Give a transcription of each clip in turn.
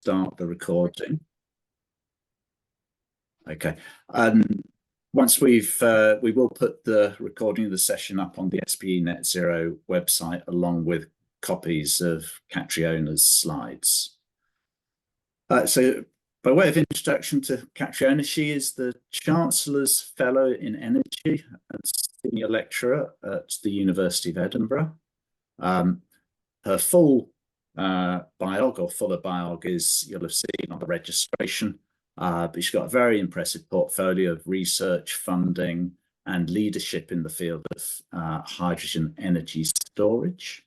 start the recording. Okay. Once we will put the recording of the session up on the SPE Net Zero website, along with copies of Katriona's slides. So by way of introduction to Katriona, she is the Chancellor's Fellow in Energy and Senior Lecturer at the University of Edinburgh. Her full biog, or fuller biog, is, you'll have seen on the registration, but she's got a very impressive portfolio of research, funding, and leadership in the field of hydrogen energy storage.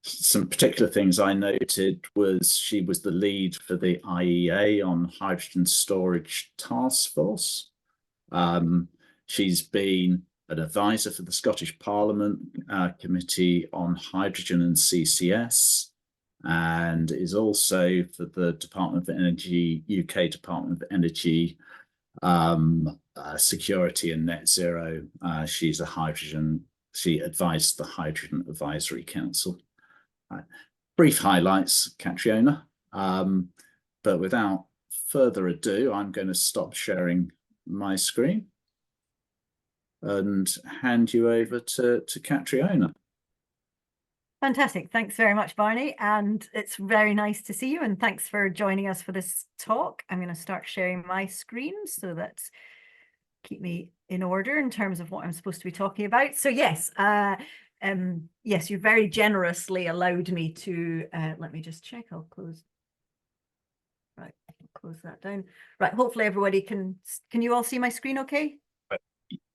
Some particular things I noted was she was the lead for the IEA on Hydrogen Storage Task Force. She's been an advisor for the Scottish Parliament Committee on Hydrogen and CCS, and is also for the Department of Energy, UK Department of Energy, Security and Net Zero. She advised the Hydrogen Advisory Council. Brief highlights, Katriona, but without further ado, I'm going to stop sharing my screen and hand you over to Katriona. Fantastic. Thanks very much, Barney. And it's very nice to see you. And thanks for joining us for this talk. I'm going to start sharing my screen so that keep me in order in terms of what I'm supposed to be talking about. So yes, yes, you very generously allowed me to, let me just check, I'll close. Right, I'll close that down. Right, hopefully everybody can you all see my screen okay?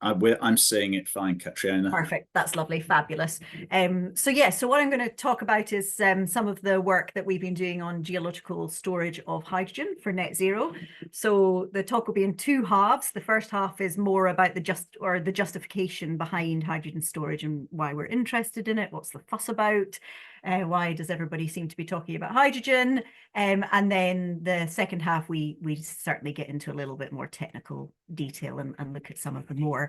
I'm seeing it fine, Katriona. Perfect. That's lovely. Fabulous. So yeah, so what I'm going to talk about is some of the work that we've been doing on geological storage of hydrogen for net zero. So the talk will be in two halves. The first half is more about the justification behind hydrogen storage and why we're interested in it. What's the fuss about? Why does everybody seem to be talking about hydrogen? And then the second half, we certainly get into a little bit more technical detail and look at some of the more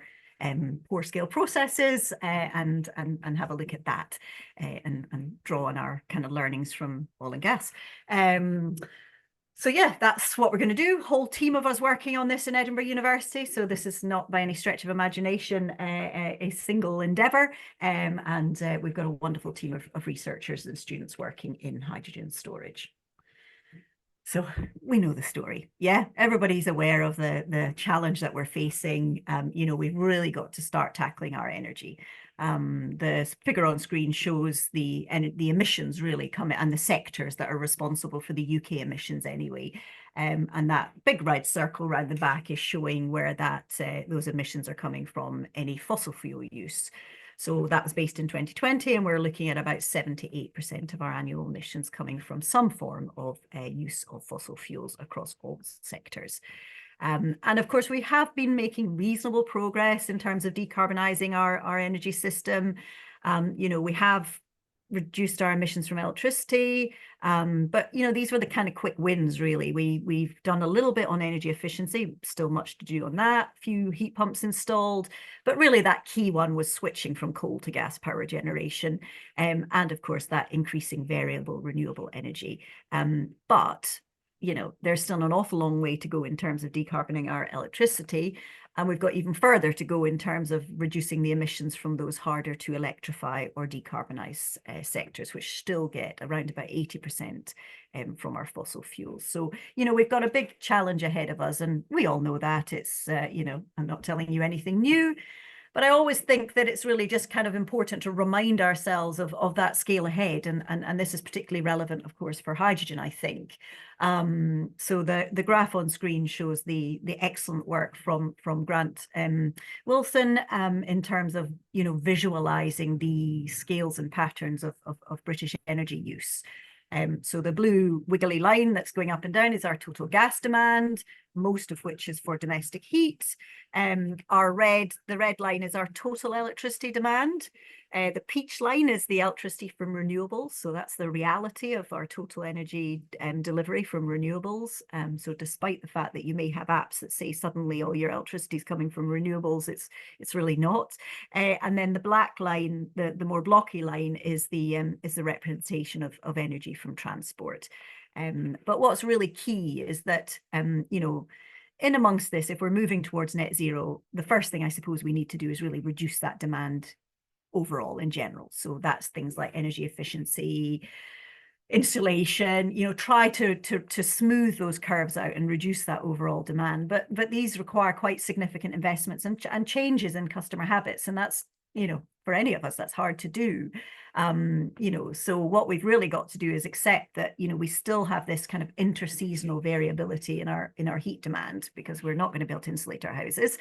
pore scale processes and have a look at that and draw on our kind of learnings from oil and gas. So yeah, that's what we're going to do. Whole team of us working on this in Edinburgh University. So this is not by any stretch of imagination a single endeavour. And we've got a wonderful team of researchers and students working in hydrogen storage. So we know the story. Yeah, everybody's aware of the challenge that we're facing. You know, we've really got to start tackling our energy. The figure on screen shows the emissions really coming and the sectors that are responsible for the UK emissions anyway. And that big red circle around the back is showing where those emissions are coming from any fossil fuel use. So that was based in 2020, and we're looking at about 78% of our annual emissions coming from some form of use of fossil fuels across all sectors. And of course, we have been making reasonable progress in terms of decarbonising our energy system. You know, we have reduced our emissions from electricity, but you know, these were the kind of quick wins really. We've done a little bit on energy efficiency, still much to do on that, few heat pumps installed, but really that key one was switching from coal to gas power generation, and of course that increasing variable renewable energy. But you know, there's still an awful long way to go in terms of decarboning our electricity. And we've got even further to go in terms of reducing the emissions from those harder to electrify or decarbonize sectors, which still get around about 80% from our fossil fuels. So, you know, we've got a big challenge ahead of us, and we all know that. It's, you know, I'm not telling you anything new, but I always think that it's really just kind of important to remind ourselves of that scale ahead. And this is particularly relevant, of course, for hydrogen, I think. So the graph on screen shows the excellent work from Grant Wilson in terms of, you know, visualizing the scales and patterns of British energy use. So the blue wiggly line that's going up and down is our total gas demand, most of which is for domestic heat. The red line is our total electricity demand. The peach line is the electricity from renewables. So that's the reality of our total energy delivery from renewables. So despite the fact that you may have apps that say suddenly all your electricity is coming from renewables, it's really not. And then the black line, the more blocky line, is the representation of energy from transport. But what's really key is that, you know, in amongst this, if we're moving towards net zero, the first thing I suppose we need to do is really reduce that demand overall in general. So that's things like energy efficiency, insulation, you know, try to smooth those curves out and reduce that overall demand. But these require quite significant investments and changes in customer habits. And that's, you know, for any of us, that's hard to do. You know, so what we've really got to do is accept that, you know, we still have this kind of interseasonal variability in our heat demand, because we're not going to be able to insulate our houses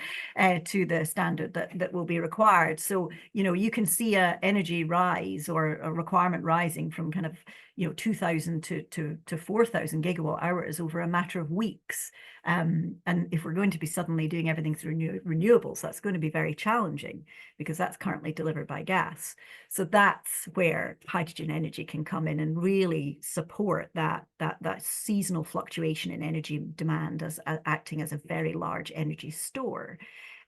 to the standard that will be required. So, you know, you can see a energy rise or a requirement rising from kind of, you know, 2,000 to 4,000 gigawatt hours over a matter of weeks. And if we're going to be suddenly doing everything through renewables, that's going to be very challenging, because that's currently delivered by gas. So that's where hydrogen energy can come in and really support that seasonal fluctuation in energy demand as acting as a very large energy store.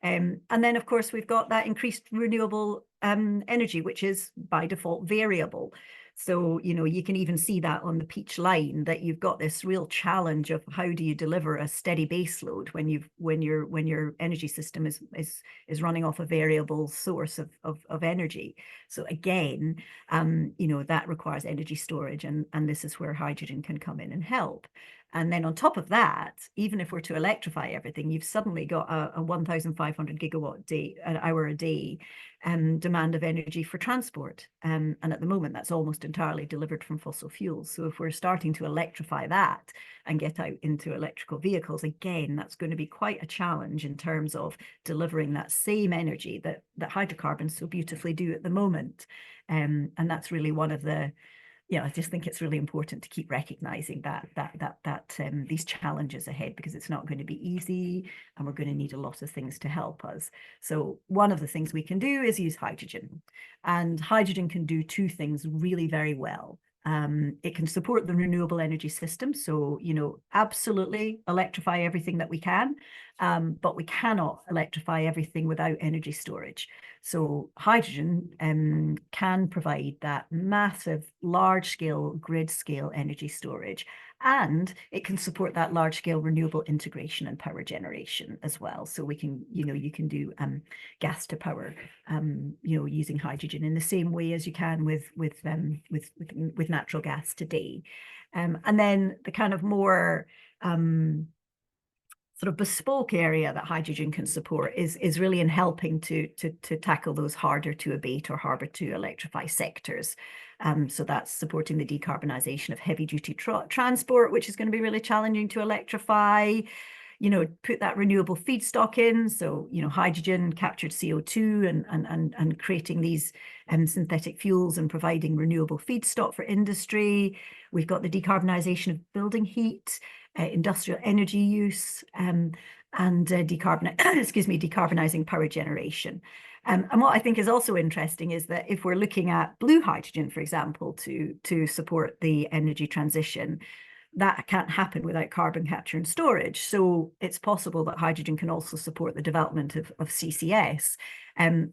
And then, of course, we've got that increased renewable energy, which is by default variable. So, you know, you can even see that on the peach line, that you've got this real challenge of how do you deliver a steady base load when your energy system is running off a variable source of energy. So again, you know, that requires energy storage, and this is where hydrogen can come in and help. And then on top of that, even if we're to electrify everything, you've suddenly got a 1,500 gigawatt hour a day demand of energy for transport. And at the moment, that's almost entirely delivered from fossil fuels. So if we're starting to electrify that and get out into electrical vehicles, again, that's going to be quite a challenge in terms of delivering that same energy that hydrocarbons so beautifully do at the moment. And that's really one of the, I just think it's really important to keep recognizing these challenges ahead, because it's not going to be easy, and we're going to need a lot of things to help us. So one of the things we can do is use hydrogen, and hydrogen can do two things really very well. It can support the renewable energy system. So, you know, absolutely electrify everything that we can, but we cannot electrify everything without energy storage. So hydrogen can provide that massive, large-scale, grid-scale energy storage, and it can support that large-scale renewable integration and power generation as well. So we can, you know, you can do gas to power, you know, using hydrogen in the same way as you can with natural gas today. And then the kind of more sort of bespoke area that hydrogen can support is really in helping to tackle those harder to abate or harder to electrify sectors. So that's supporting the decarbonisation of heavy duty transport, which is going to be really challenging to electrify. You know, put that renewable feedstock in. So, you know, hydrogen captured CO2 and creating these synthetic fuels and providing renewable feedstock for industry. We've got the decarbonisation of building heat, industrial energy use, and decarbonising power generation. And what I think is also interesting is that if we're looking at blue hydrogen, for example, to support the energy transition, that can't happen without carbon capture and storage. So it's possible that hydrogen can also support the development of CCS,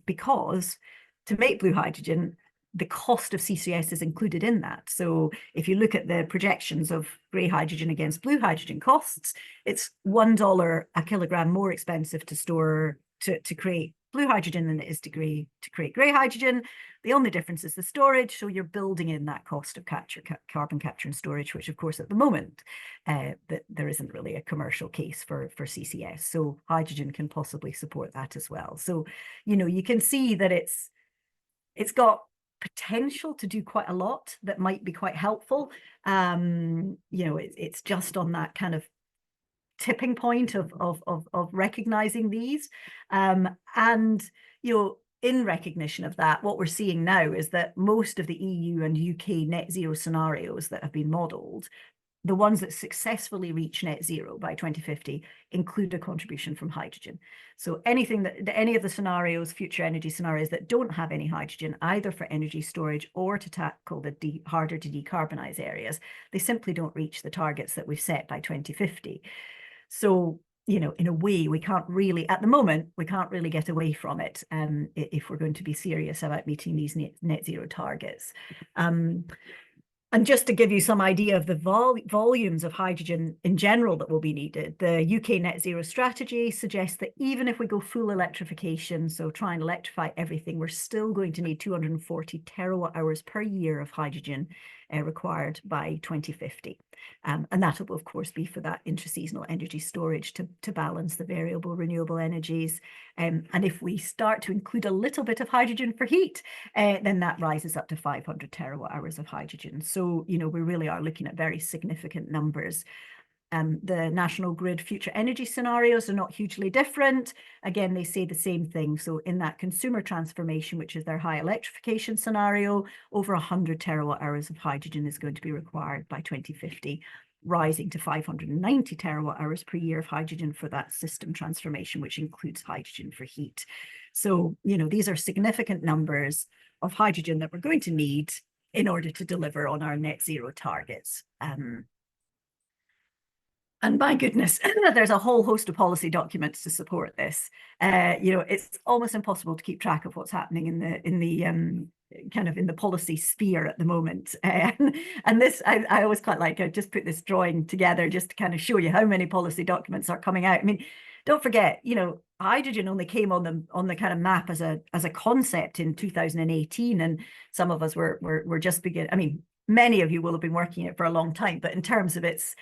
because to make blue hydrogen, the cost of CCS is included in that. So if you look at the projections of grey hydrogen against blue hydrogen costs, it's $1 a kilogram more expensive to create blue hydrogen than it is to create grey hydrogen. The only difference is the storage. So you're building in that cost of carbon capture and storage, which of course at the moment that there isn't really a commercial case for CCS. So hydrogen can possibly support that as well. So, you know, you can see that it's got potential to do quite a lot that might be quite helpful. You know, it's just on that kind of tipping point of recognizing these, and you know, in recognition of that, what we're seeing now is that most of the EU and UK net zero scenarios that have been modeled, the ones that successfully reach net zero by 2050, include a contribution from hydrogen. So anything that any of the scenarios, future energy scenarios that don't have any hydrogen, either for energy storage or to tackle the harder to decarbonize areas, they simply don't reach the targets that we've set by 2050. So, you know, in a way, we can't really, at the moment, we can't really get away from it if we're going to be serious about meeting these net zero targets. And just to give you some idea of the volumes of hydrogen in general that will be needed, the UK net zero strategy suggests that even if we go full electrification, so try and electrify everything, we're still going to need 240 terawatt hours per year of hydrogen required by 2050. And that will, of course, be for that intraseasonal energy storage to balance the variable renewable energies. And if we start to include a little bit of hydrogen for heat, then that rises up to 500 terawatt hours of hydrogen. So, we really are looking at very significant numbers. The national grid future energy scenarios are not hugely different. Again, they say the same thing. So in that consumer transformation, which is their high electrification scenario, over 100 terawatt hours of hydrogen is going to be required by 2050, rising to 590 terawatt hours per year of hydrogen for that system transformation, which includes hydrogen for heat. So, these are significant numbers of hydrogen that we're going to need in order to deliver on our net zero targets. And my goodness, there's a whole host of policy documents to support this. It's almost impossible to keep track of what's happening in the policy sphere at the moment. And this, I always quite like, I just put this drawing together just to kind of show you how many policy documents are coming out. I mean, don't forget, hydrogen only came on the kind of map as a concept in 2018, and some of us were just beginning. I mean, many of you will have been working it for a long time, but in terms of its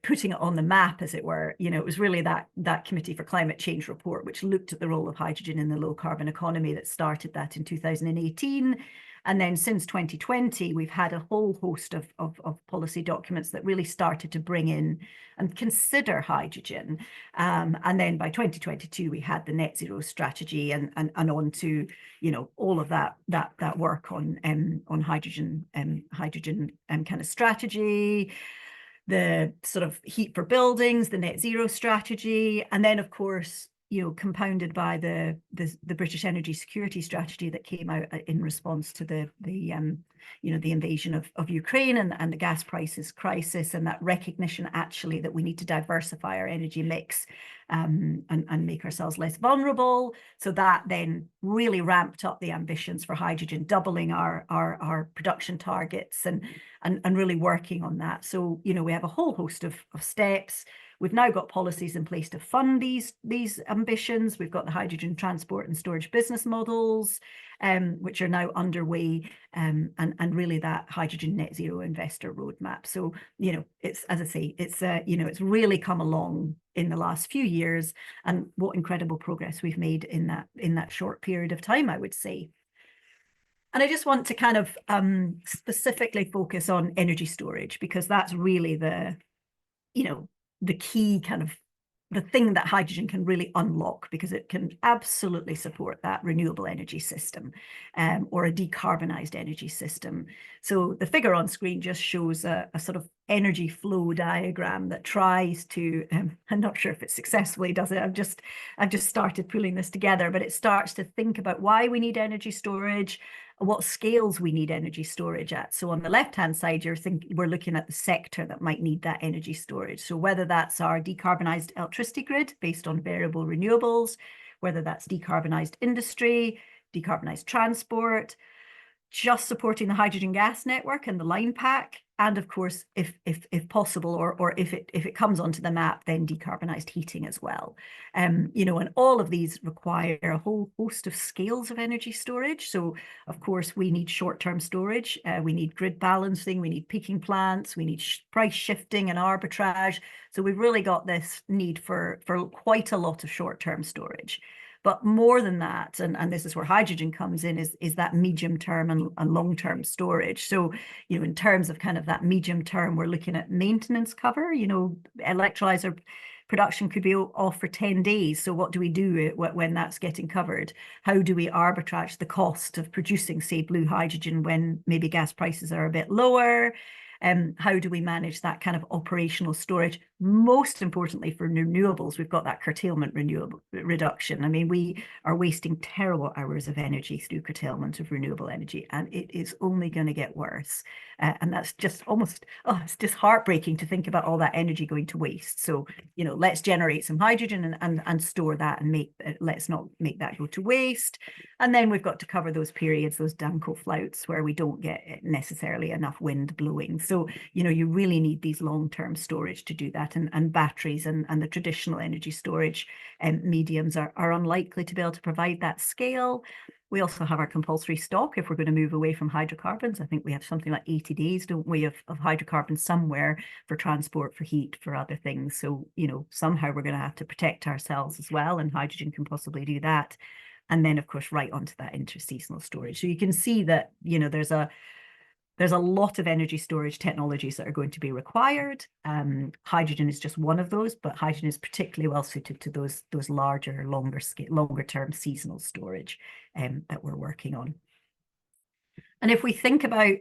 putting it on the map, as it were, it was really that Committee for Climate Change report, which looked at the role of hydrogen in the low carbon economy, that started that in 2018. And then since 2020, we've had a whole host of policy documents that really started to bring in and consider hydrogen. And then by 2022, we had the net zero strategy and on to, all of that work on hydrogen kind of strategy, the sort of heat for buildings, the net zero strategy, and then of course, compounded by the British energy security strategy that came out in response to the invasion of Ukraine and the gas prices crisis, and that recognition actually that we need to diversify our energy mix and make ourselves less vulnerable. So that then really ramped up the ambitions for hydrogen, doubling our production targets and really working on that. So, we have a whole host of steps. We've now got policies in place to fund these ambitions. We've got the hydrogen transport and storage business models, which are now underway, and really that hydrogen net zero investor roadmap. So, it's, as I say, it's really come along in the last few years, and what incredible progress we've made in that short period of time, I would say. And I just want to kind of specifically focus on energy storage, because that's really the key kind of the thing that hydrogen can really unlock, because it can absolutely support that renewable energy system or a decarbonized energy system. So the figure on screen just shows a sort of energy flow diagram that tries to, I'm not sure if it successfully does it, I've just started pulling this together, but it starts to think about why we need energy storage, what scales we need energy storage at. So on the left-hand side, we're looking at the sector that might need that energy storage. So whether that's our decarbonized electricity grid based on variable renewables, whether that's decarbonized industry, decarbonized transport, just supporting the hydrogen gas network and the line pack, and of course, if possible, or if it comes onto the map, then decarbonized heating as well. And all of these require a whole host of scales of energy storage. So of course, we need short-term storage, we need grid balancing, we need peaking plants, we need price shifting and arbitrage. So we've really got this need for quite a lot of short-term storage. But more than that, and this is where hydrogen comes in, is that medium term and long term storage. So, in terms of kind of that medium term, we're looking at maintenance cover. Electrolyzer production could be off for 10 days. So what do we do when that's getting covered? How do we arbitrage the cost of producing, say, blue hydrogen when maybe gas prices are a bit lower? How do we manage that kind of operational storage? Most importantly for renewables, we've got that curtailment renewable reduction. I mean, we are wasting terawatt hours of energy through curtailment of renewable energy, and it is only going to get worse. And that's just almost, it's just heartbreaking to think about all that energy going to waste. So, you know, let's generate some hydrogen and store that, and let's not make that go to waste. And then we've got to cover those periods, those Danco flouts, where we don't get necessarily enough wind blowing. So, you know, you really need these long-term storage to do that. And batteries and the traditional energy storage mediums are unlikely to be able to provide that scale. We also have our compulsory stock if we're going to move away from hydrocarbons. I think we have something like 80 days, don't we, of hydrocarbons somewhere for transport, for heat, for other things. So, you know, somehow we're going to have to protect ourselves as well, and hydrogen can possibly do that. And then, of course, right onto that interseasonal storage. So you can see that, you know, there's a lot of energy storage technologies that are going to be required. Hydrogen is just one of those, but hydrogen is particularly well suited to those larger, longer term seasonal storage that we're working on. And if we think about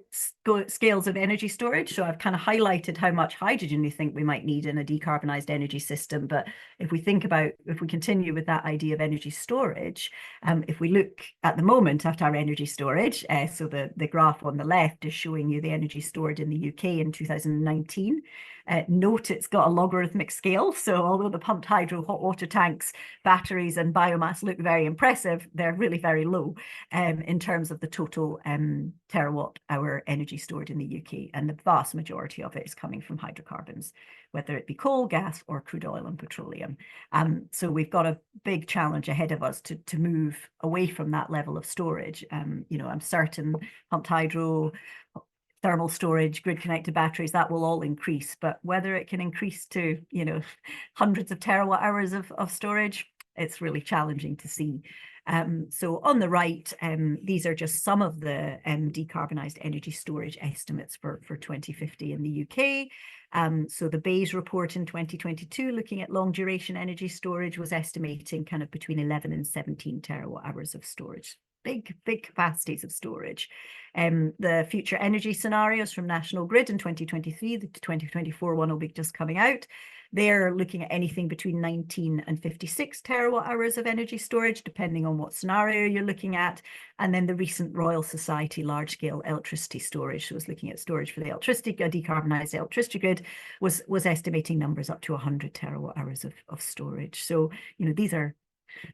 scales of energy storage, so I've kind of highlighted how much hydrogen we think we might need in a decarbonised energy system. But if we continue with that idea of energy storage, if we look at the moment at our energy storage, so the graph on the left is showing you the energy stored in the UK in 2019. Note it's got a logarithmic scale. So although the pumped hydro, hot water tanks, batteries and biomass look very impressive, they're really very low in terms of the total terawatt hour energy stored in the UK. And the vast majority of it is coming from hydrocarbons, whether it be coal, gas or crude oil and petroleum. So we've got a big challenge ahead of us to move away from that level of storage. You know, I'm certain pumped hydro, thermal storage, grid connected batteries, that will all increase, but whether it can increase to, you know, hundreds of terawatt hours of storage, it's really challenging to see. So on the right, these are just some of the decarbonised energy storage estimates for 2050 in the UK. So the Bayes report in 2022, looking at long duration energy storage, was estimating kind of between 11 and 17 terawatt hours of storage. Big capacities of storage. The future energy scenarios from National Grid in 2023, the 2024 one will be just coming out. They're looking at anything between 19 and 56 terawatt hours of energy storage, depending on what scenario you're looking at. And then the recent Royal Society large-scale electricity storage, so was looking at storage for the electricity, a decarbonised electricity grid, was estimating numbers up to 100 terawatt hours of storage. So, you know, these are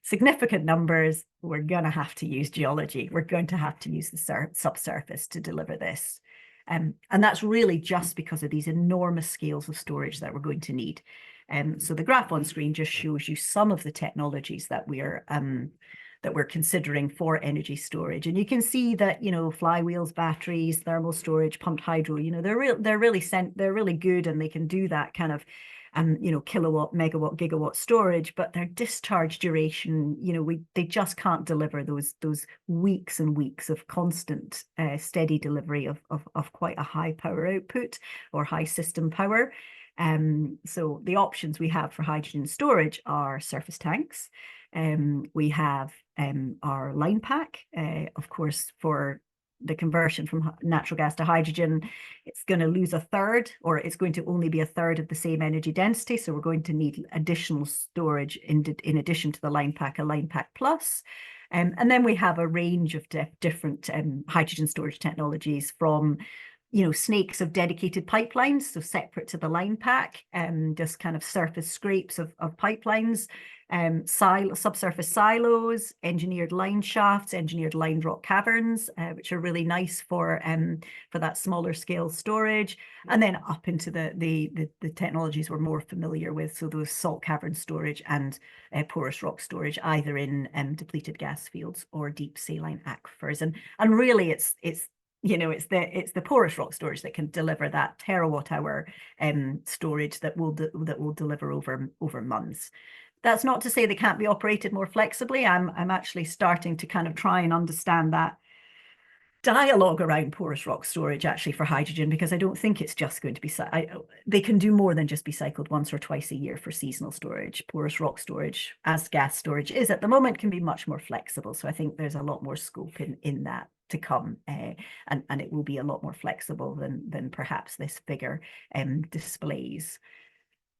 significant numbers. We're going to have to use geology. We're going to have to use the subsurface to deliver this. And that's really just because of these enormous scales of storage that we're going to need. So the graph on screen just shows you some of the technologies that we're considering for energy storage. And you can see that, you know, flywheels, batteries, thermal storage, pumped hydro, you know, they're really good, and they can do that kind of you know, kilowatt, megawatt, gigawatt storage, but their discharge duration, you know, they just can't deliver those weeks and weeks of constant steady delivery of quite a high power output or high system power. So the options we have for hydrogen storage are surface tanks. We have our line pack, of course, for the conversion from natural gas to hydrogen. It's going to lose a third, or it's going to only be a third of the same energy density. So we're going to need additional storage in addition to the line pack, a line pack plus. And then we have a range of different hydrogen storage technologies, from, you know, snakes of dedicated pipelines, so separate to the line pack, just kind of surface scrapes of pipelines, subsurface silos, engineered line shafts, engineered lined rock caverns, which are really nice for that smaller scale storage, and then up into the technologies we're more familiar with, so those salt cavern storage and porous rock storage, either in depleted gas fields or deep saline aquifers. And really, it's you know, it's the porous rock storage that can deliver that terawatt hour storage that will deliver over months. That's not to say they can't be operated more flexibly. I'm actually starting to kind of try and understand that dialogue around porous rock storage actually for hydrogen, because I don't think it's just going to be, they can do more than just be cycled once or twice a year for seasonal storage. Porous rock storage, as gas storage is at the moment, can be much more flexible. So I think there's a lot more scope in that to come, and it will be a lot more flexible than perhaps this figure displays.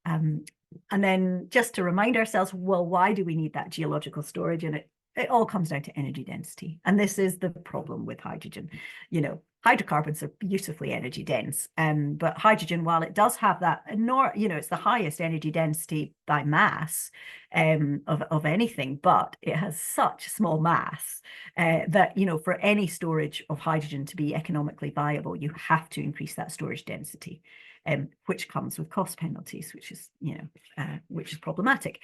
And then just to remind ourselves, well, why do we need that geological storage? And it all comes down to energy density. And this is the problem with hydrogen. You know, hydrocarbons are beautifully energy dense, but hydrogen, while it does have that enormous, you know, it's the highest energy density by mass of anything, but it has such small mass that, you know, for any storage of hydrogen to be economically viable, you have to increase that storage density. Which comes with cost penalties, which is, you know, which is problematic.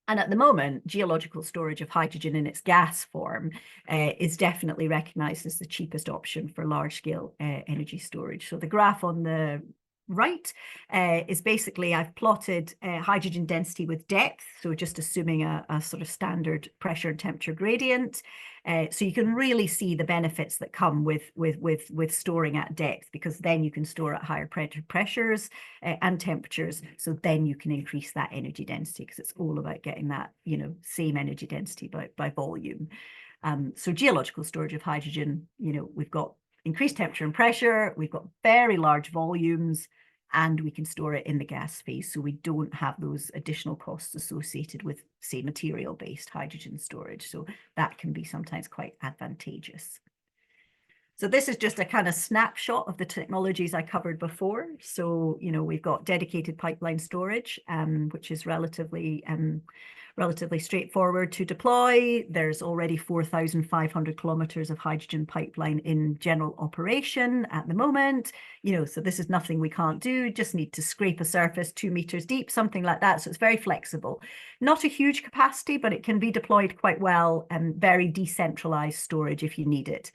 And at the moment, geological storage of hydrogen in its gas form is definitely recognized as the cheapest option for large-scale energy storage. So the graph on the right is basically, I've plotted hydrogen density with depth, so just assuming a sort of standard pressure and temperature gradient. So you can really see the benefits that come with storing at depth, because then you can store at higher pressures and temperatures. So then you can increase that energy density, because it's all about getting that, you know, same energy density by volume. So geological storage of hydrogen, you know, we've got increased temperature and pressure, we've got very large volumes, and we can store it in the gas phase. So we don't have those additional costs associated with, say, material-based hydrogen storage. So that can be sometimes quite advantageous. So this is just a kind of snapshot of the technologies I covered before. So, you know, we've got dedicated pipeline storage, which is relatively straightforward to deploy. There's already 4,500 kilometers of hydrogen pipeline in general operation at the moment. You know, so this is nothing we can't do, just need to scrape a surface 2 meters deep, something like that. So it's very flexible. Not a huge capacity, but it can be deployed quite well, and very decentralized storage if you need it.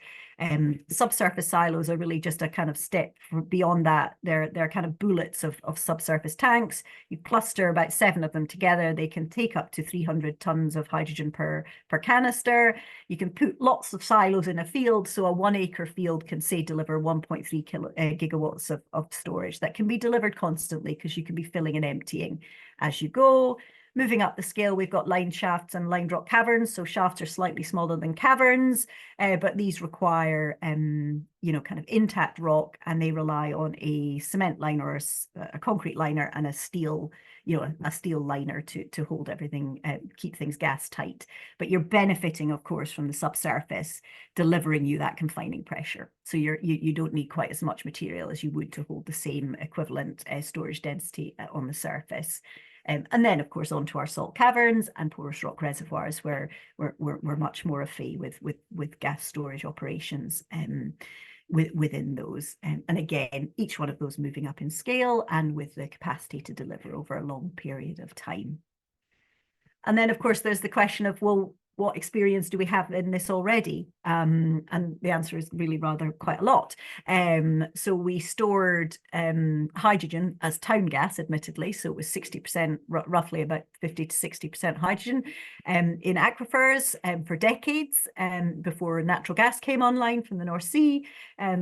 Subsurface silos are really just a kind of step beyond that. They're kind of bullets of subsurface tanks. You cluster about 7 of them together. They can take up to 300 tons of hydrogen per canister. You can put lots of silos in a field. So a 1 acre field can, say, deliver 1.3 gigawatts of storage that can be delivered constantly, because you can be filling and emptying as you go. Moving up the scale, we've got lined shafts and lined rock caverns. So shafts are slightly smaller than caverns, but these require, you know, kind of intact rock, and they rely on a cement liner or a concrete liner and a steel, you know, a steel liner to hold everything, keep things gas tight. But you're benefiting, of course, from the subsurface delivering you that confining pressure. So you don't need quite as much material as you would to hold the same equivalent storage density on the surface. And then, of course, onto our salt caverns and porous rock reservoirs, where we're much more au fait with gas storage operations within those. And again, each one of those moving up in scale and with the capacity to deliver over a long period of time. And then, of course, there's the question of, well, what experience do we have in this already? And the answer is really rather quite a lot. So we stored hydrogen as town gas, admittedly. So it was 60%, roughly about 50 to 60% hydrogen in aquifers for decades before natural gas came online from the North Sea.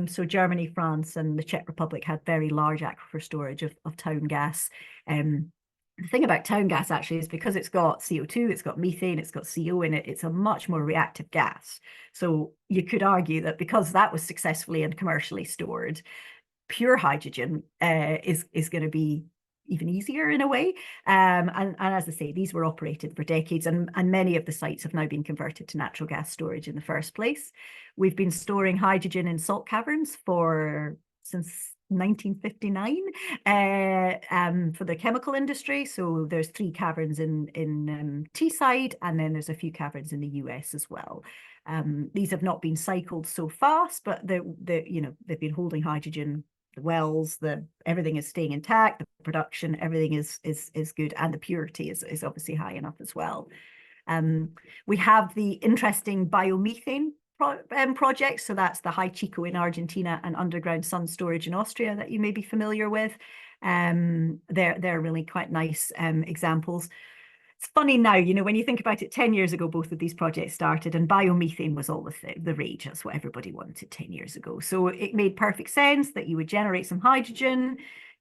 So Germany, France, and the Czech Republic had very large aquifer storage of town gas. The thing about town gas actually is, because it's got CO2, it's got methane, it's got CO in it, it's a much more reactive gas. So you could argue that because that was successfully and commercially stored, pure hydrogen is going to be even easier in a way. And as I say, these were operated for decades, and many of the sites have now been converted to natural gas storage in the first place. We've been storing hydrogen in salt caverns since 1959 for the chemical industry. So there's 3 caverns in Teesside, and then there's a few caverns in the US as well. These have not been cycled so fast, but you know, they've been holding hydrogen. The wells, everything is staying intact. The production, everything is good, and the purity is obviously high enough as well. We have the interesting biomethane projects. So that's the High Chico in Argentina and underground sun storage in Austria that you may be familiar with. They're really quite nice examples. It's funny now, you know, when you think about it, 10 years ago, both of these projects started, and biomethane was all the rage. That's what everybody wanted 10 years ago. So it made perfect sense that you would generate some hydrogen,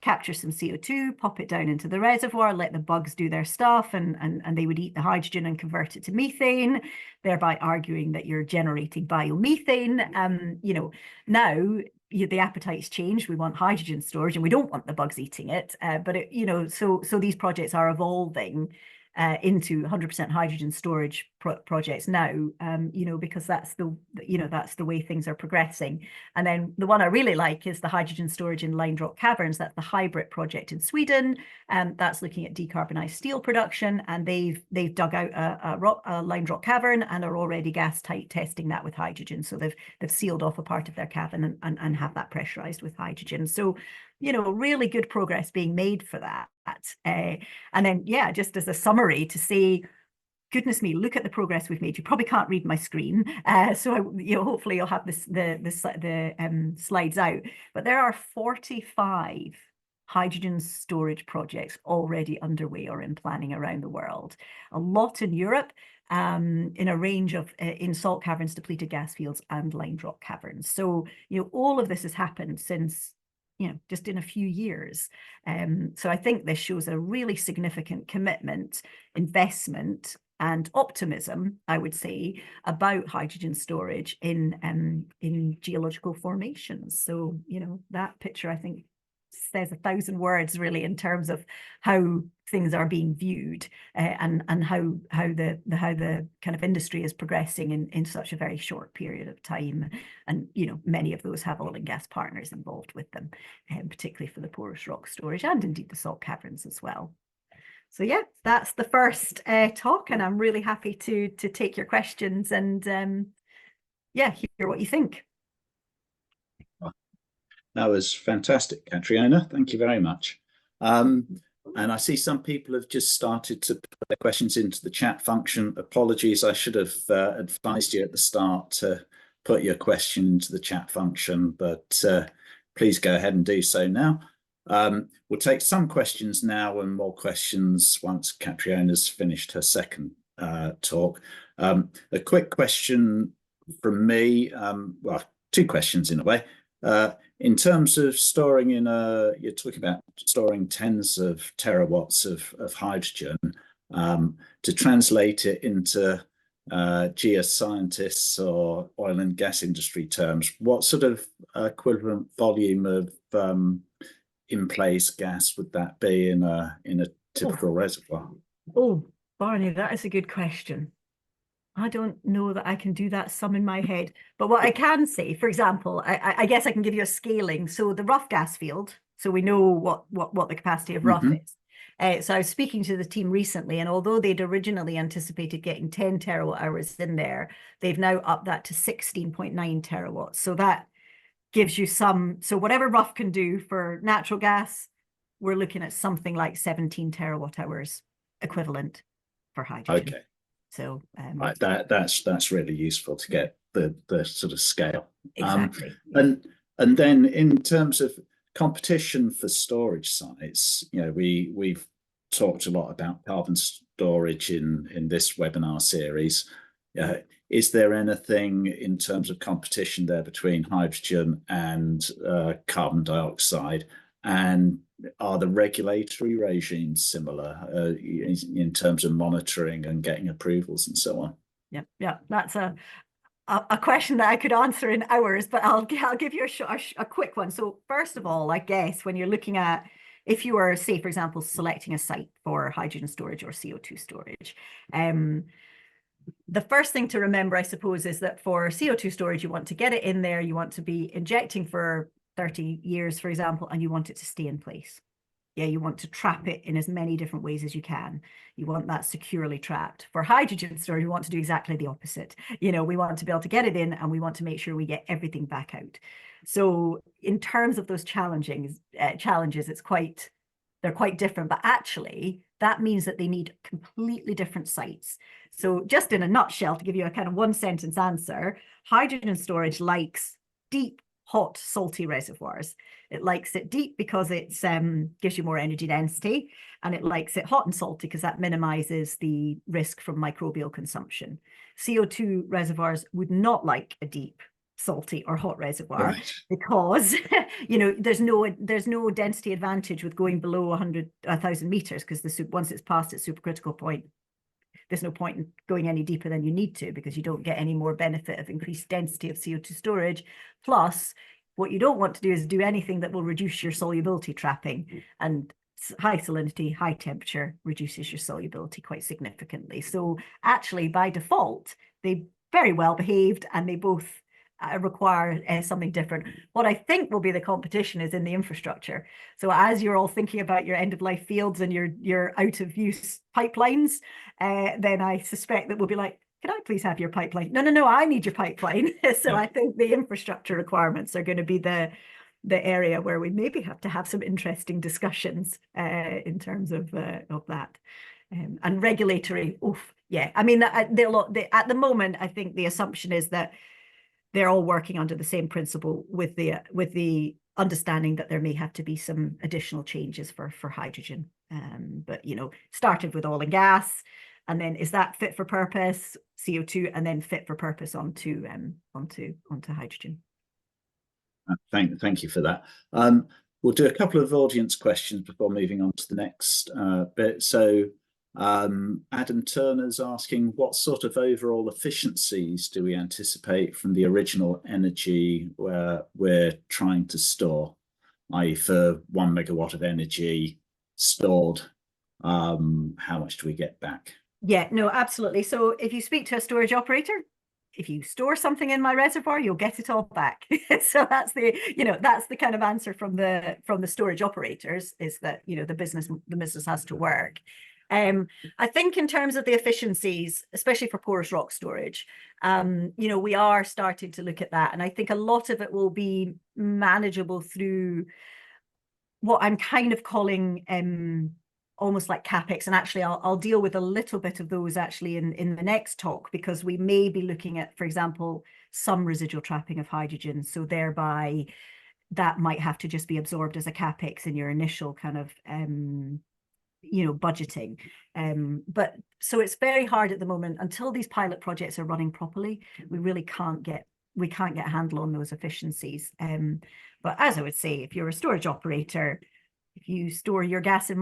capture some CO2, pop it down into the reservoir, let the bugs do their stuff, and they would eat the hydrogen and convert it to methane, thereby arguing that you're generating biomethane. You know, now the appetite's changed. We want hydrogen storage, and we don't want the bugs eating it. But it, you know, so these projects are evolving into 100% hydrogen storage projects now, you know, because that's the way things are progressing. And then the one I really like is the hydrogen storage in lined rock caverns. That's the Hybrid project in Sweden, and that's looking at decarbonized steel production. And they've dug out a lined rock cavern and are already gas tight testing that with hydrogen. So they've sealed off a part of their cavern and have that pressurized with hydrogen. So, you know, really good progress being made for that. And then, yeah, just as a summary to say, goodness me, look at the progress we've made. You probably can't read my screen, so you know, hopefully you'll have the slides out. But there are 45 hydrogen storage projects already underway or in planning around the world. A lot in Europe, in a range of in salt caverns, depleted gas fields, and lined rock caverns. So you know, all of this has happened since, you know, just in a few years. So I think this shows a really significant commitment, investment, and optimism, I would say, about hydrogen storage in geological formations. So, you know, that picture, I think, says 1,000 words really in terms of how things are being viewed, and how the kind of industry is progressing in such a very short period of time. And you know, many of those have oil and gas partners involved with them, particularly for the porous rock storage and indeed the salt caverns as well. So yeah, that's the first talk, and I'm really happy to take your questions and yeah, hear what you think. That was fantastic, Katriona. Thank you very much. And I see some people have just started to put their questions into the chat function. Apologies, I should have advised you at the start to put your question into the chat function, but please go ahead and do so now. We'll take some questions now and more questions once Katriona's finished her second talk. A quick question from me, well, two questions in a way. In terms of storing you're talking about storing tens of terawatts of hydrogen, to translate it into geoscientists or oil and gas industry terms, what sort of equivalent volume of in-place gas would that be in a typical reservoir? Oh, Barney, that is a good question. I don't know that I can do that sum in my head, but what I can say, for example, I guess I can give you a scaling. So the rough gas field, so we know what the capacity of rough is. So I was speaking to the team recently, and although they'd originally anticipated getting 10 terawatt hours in there, they've now upped that to 16.9 terawatts. So that gives you some, so whatever rough can do for natural gas, we're looking at something like 17 terawatt hours equivalent for hydrogen. Okay. So right, that's really useful to get the sort of scale. Exactly. And then in terms of competition for storage sites, you know, we've talked a lot about carbon storage in this webinar series. Is there anything in terms of competition there between hydrogen and carbon dioxide? And are the regulatory regimes similar in terms of monitoring and getting approvals and so on? Yeah, that's a question that I could answer in hours, but I'll give you a quick one. So first of all, I guess when you're looking at, if you were, say, for example, selecting a site for hydrogen storage or CO2 storage, the first thing to remember, I suppose, is that for CO2 storage, you want to get it in there, you want to be injecting for 30 years, for example, and you want it to stay in place. Yeah, you want to trap it in as many different ways as you can. You want that securely trapped. For hydrogen storage, we want to do exactly the opposite. You know, we want to be able to get it in, and we want to make sure we get everything back out. So in terms of those challenges, they're quite different, but actually that means that they need completely different sites. So just in a nutshell, to give you a kind of one sentence answer, hydrogen storage likes deep, hot, salty reservoirs. It likes it deep because it gives you more energy density, and it likes it hot and salty because that minimizes the risk from microbial consumption. CO2 reservoirs would not like a deep salty or hot reservoir, Right. because you know there's no density advantage with going below 1,000 meters, because once it's past its supercritical point, there's no point in going any deeper than you need to, because you don't get any more benefit of increased density of CO2 storage. Plus, what you don't want to do is do anything that will reduce your solubility trapping, and high salinity, high temperature reduces your solubility quite significantly. So actually, by default, they very well behaved, and they both require something different. What I think will be the competition is in the infrastructure. So as you're all thinking about your end-of-life fields and your out-of-use pipelines, then I suspect that we'll be like, can I please have your pipeline? No, I need your pipeline. So Yeah. I think the infrastructure requirements are going to be the area where we maybe have to have some interesting discussions in terms of that. And regulatory, oof, yeah. I mean, at the moment, I think the assumption is that they're all working under the same principle, with the understanding that there may have to be some additional changes for hydrogen. But you know, started with oil and gas, and then is that fit for purpose CO2, and then fit for purpose onto hydrogen. Thank you for that. We'll do a couple of audience questions before moving on to the next bit. So Adam Turner's asking, what sort of overall efficiencies do we anticipate from the original energy where we're trying to store, i.e. for 1 megawatt of energy stored, how much do we get back? Yeah, no, absolutely. So if you speak to a storage operator, if you store something in my reservoir, you'll get it all back. So that's the kind of answer from the storage operators, is that, you know, the business has to work. I think in terms of the efficiencies, especially for porous rock storage, you know, we are starting to look at that, and I think a lot of it will be manageable through what I'm kind of calling almost like CapEx. And actually, I'll deal with a little bit of those actually in the next talk, because we may be looking at, for example, some residual trapping of hydrogen. So thereby, that might have to just be absorbed as a CapEx in your initial kind of you know, budgeting. But so it's very hard at the moment, until these pilot projects are running properly. We really can't get a handle on those efficiencies. But as I would say, if you're a storage operator, if you store your gas in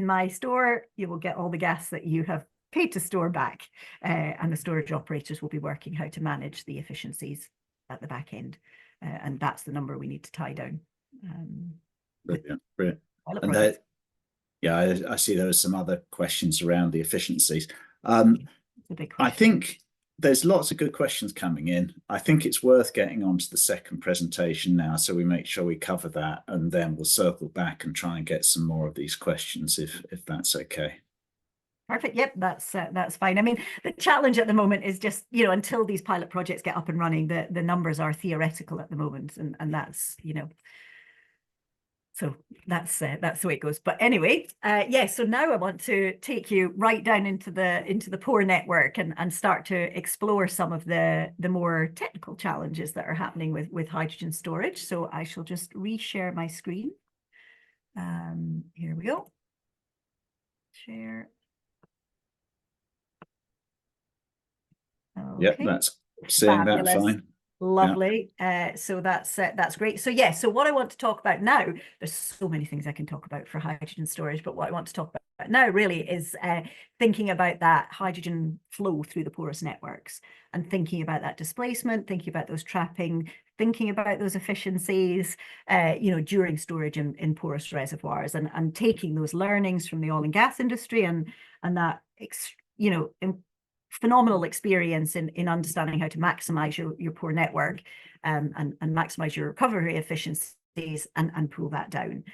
my store, you will get all the gas that you have paid to store back, and the storage operators will be working how to manage the efficiencies at the back end, and that's the number we need to tie down. Brilliant. And yeah, I see there are some other questions around the efficiencies. I think there's lots of good questions coming in. I think it's worth getting on to the second presentation now, so we make sure we cover that, and then we'll circle back and try and get some more of these questions, if that's okay. Perfect. Yep, that's fine. I mean, the challenge at the moment is just, you know, until these pilot projects get up and running, the numbers are theoretical at the moment, and that's, you know, so that's the way it goes. But anyway, yeah, so now I want to take you right down into the pore network and start to explore some of the more technical challenges that are happening with hydrogen storage. So I shall just reshare my screen. Here we go. Share. Okay. Yep, that's seeing that fine. Lovely. Yeah. So that's great. So yeah, so what I want to talk about now, there's so many things I can talk about for hydrogen storage, but what I want to talk about now really is thinking about that hydrogen flow through the porous networks, and thinking about that displacement, thinking about those trapping, thinking about those efficiencies, you know, during storage in porous reservoirs, and taking those learnings from the oil and gas industry and that, you know, phenomenal experience in understanding how to maximize your pore network, and maximize your recovery efficiencies, and pull that down.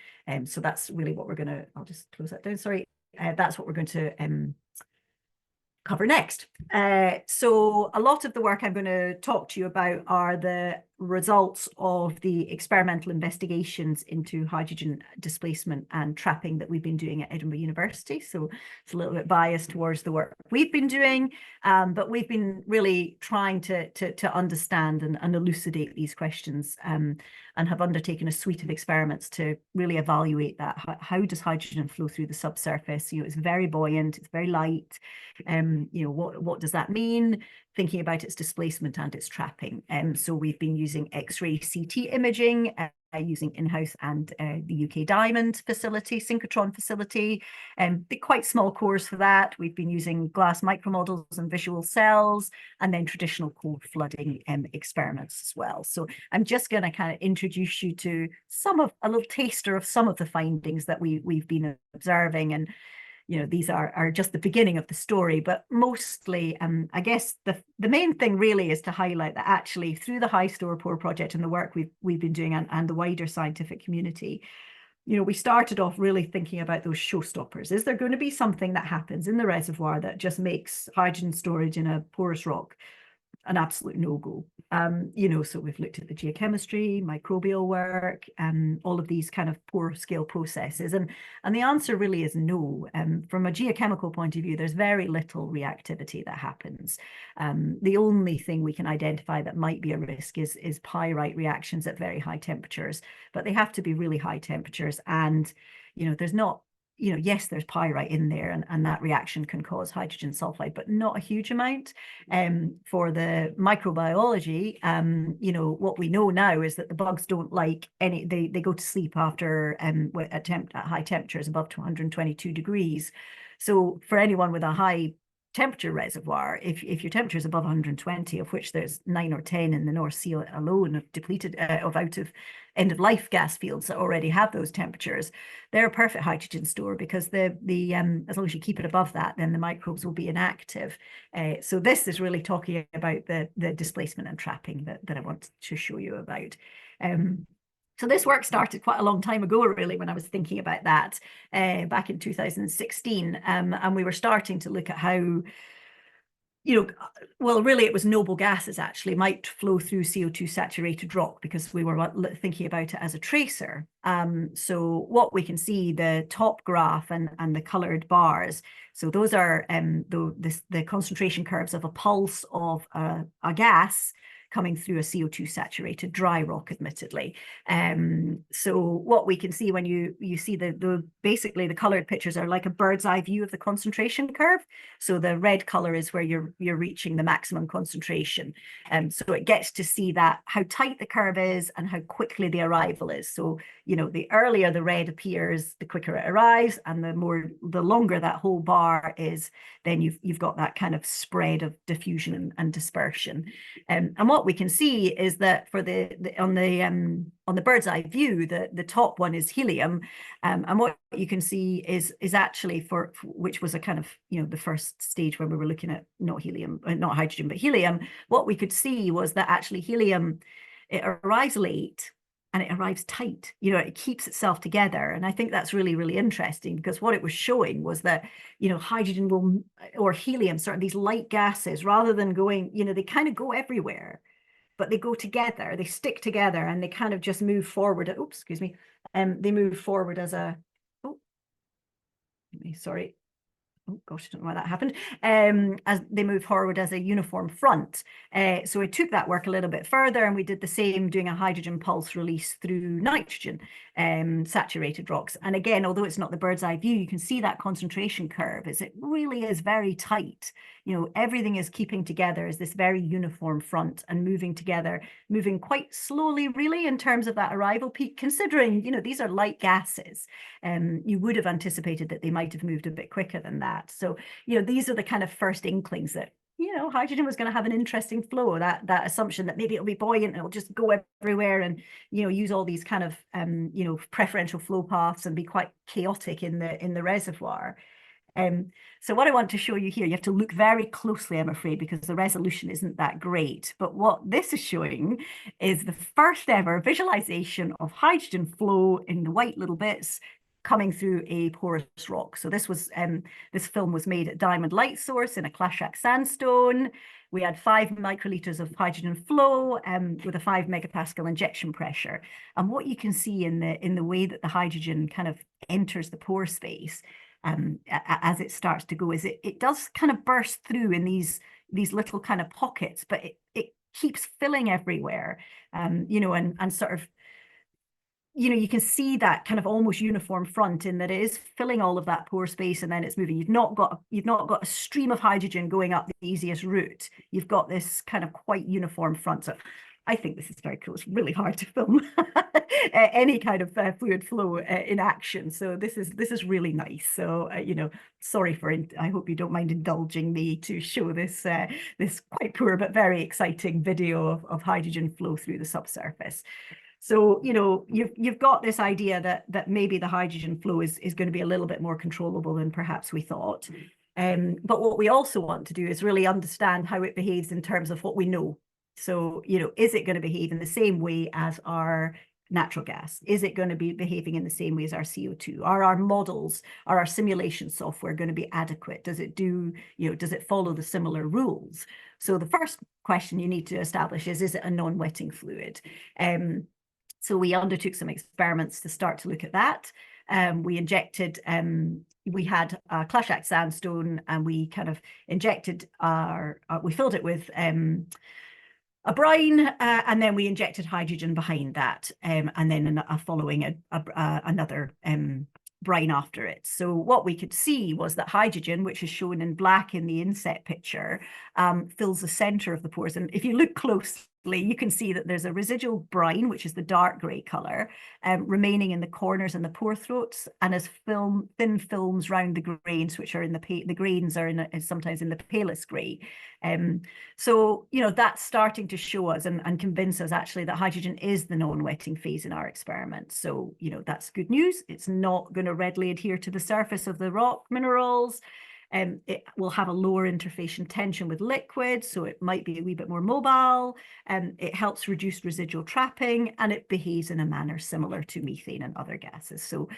So that's really what we're going to, I'll just close that down, sorry. That's what we're going to cover next. So a lot of the work I'm going to talk to you about are the results of the experimental investigations into hydrogen displacement and trapping that we've been doing at Edinburgh University. So it's a little bit biased towards the work we've been doing, but we've been really trying to understand and elucidate these questions, and have undertaken a suite of experiments to really evaluate that. How does hydrogen flow through the subsurface? You know, it's very buoyant, it's very light. You know, what does that mean? thinking about its displacement and its trapping. So we've been using X-ray CT imaging, using in-house and the UK Diamond facility, synchrotron facility, quite small cores for that. We've been using glass micromodels and visual cells, and then traditional cold flooding experiments as well. So I'm just going to kind of introduce you to a little taster of some of the findings that we've been observing. And these are just the beginning of the story, but mostly, I guess the main thing really is to highlight that actually through the High Store Pore project and the work we've been doing and the wider scientific community, we started off really thinking about those showstoppers. Is there going to be something that happens in the reservoir that just makes hydrogen storage in a porous rock an absolute no-go? So we've looked at the geochemistry, microbial work, and all of these kind of pore scale processes, and the answer really is no. From a geochemical point of view, there's very little reactivity that happens. The only thing we can identify that might be a risk is pyrite reactions at very high temperatures, but they have to be really high temperatures, and there's not, yes, there's pyrite in there, and that reaction can cause hydrogen sulfide, but not a huge amount. For the microbiology, what we know now is that the bugs don't like any, they go to sleep after at high temperatures above 122 degrees. So for anyone with a high temperature reservoir, if your temperature is above 120, of which there's 9 or 10 in the North Sea alone of depleted of out of end of life gas fields that already have those temperatures, they're a perfect hydrogen store, because the as long as you keep it above that, then the microbes will be inactive. So this is really talking about the displacement and trapping that I want to show you about. So this work started quite a long time ago, really, when I was thinking about that back in 2016. And we were starting to look at how, well, really it was noble gases actually might flow through CO2 saturated rock, because we were thinking about it as a tracer. So what we can see, the top graph and the colored bars, so those are the concentration curves of a pulse of a gas coming through a CO2 saturated dry rock, admittedly. So what we can see when you see basically the colored pictures are like a bird's eye view of the concentration curve. So the red color is where you're reaching the maximum concentration. So it gets to see that how tight the curve is and how quickly the arrival is. So, the earlier the red appears, the quicker it arrives, and the longer that whole bar is, then you've got that kind of spread of diffusion and dispersion. And what we can see is that for on the bird's eye view, the top one is helium, and what you can see is actually for which was a kind of the first stage when we were looking at not hydrogen but helium. What we could see was that actually helium, it arrives late and it arrives tight. It keeps itself together, and I think that's really, really interesting, because what it was showing was that hydrogen or helium, sort of these light gases, rather than going, they kind of go everywhere, but they go together, they stick together, and they kind of just move forward. Oops, excuse me. They move forward as a, sorry. Oh gosh, I don't know why that happened. As they move forward as a uniform front. So we took that work a little bit further, and we did the same, doing a hydrogen pulse release through nitrogen saturated rocks. And again, although it's not the bird's eye view, you can see that concentration curve it really is very tight. Everything is keeping together as this very uniform front and moving together, moving quite slowly, really, in terms of that arrival peak, considering, these are light gases. You would have anticipated that they might have moved a bit quicker than that. So, these are the kind of first inklings that, hydrogen was going to have an interesting flow, that assumption that maybe it'll be buoyant and it'll just go everywhere and, use all these kind of, preferential flow paths and be quite chaotic in the reservoir. So what I want to show you here, you have to look very closely, I'm afraid, because the resolution isn't that great. But what this is showing is the first ever visualization of hydrogen flow in the white little bits coming through a porous rock. So this film was made at Diamond Light Source in a Clashak sandstone. We had 5 microliters of hydrogen flow with a 5 megapascal injection pressure. And what you can see in the way that the hydrogen kind of enters the pore space as it starts to go is it does kind of burst through in these little kind of pockets, but it keeps filling everywhere, and sort of you can see that kind of almost uniform front in that it is filling all of that pore space and then it's moving. You've not got a stream of hydrogen going up the easiest route. You've got this kind of quite uniform front. So I think this is very cool. It's really hard to film any kind of fluid flow in action. So this is really nice. So sorry for. I hope you don't mind indulging me to show this this quite poor but very exciting video of hydrogen flow through the subsurface. So, you've got this idea that maybe the hydrogen flow is going to be a little bit more controllable than perhaps we thought. But what we also want to do is really understand how it behaves in terms of what we know. So, is it going to behave in the same way as our natural gas? Is it going to be behaving in the same way as our CO2? Are our models, are our simulation software going to be adequate? Does it does it follow the similar rules? So the first question you need to establish is it a non-wetting fluid? So we undertook some experiments to start to look at that. We injected, we had a Clashak sandstone and we kind of injected we filled it with a brine and then we injected hydrogen behind that and then following another brine after it. So what we could see was that hydrogen, which is shown in black in the inset picture, fills the center of the pores. And if you look closely, you can see that there's a residual brine, which is the dark gray color, remaining in the corners and the pore throats, and as thin films round the grains, which are in the grains are sometimes in the palest gray. So that's starting to show us and convince us actually that hydrogen is the non-wetting phase in our experiment. So that's good news. It's not going to readily adhere to the surface of the rock minerals. It will have a lower interfacial tension with liquids, so it might be a wee bit more mobile. It helps reduce residual trapping, and it behaves in a manner similar to methane and other gases. So,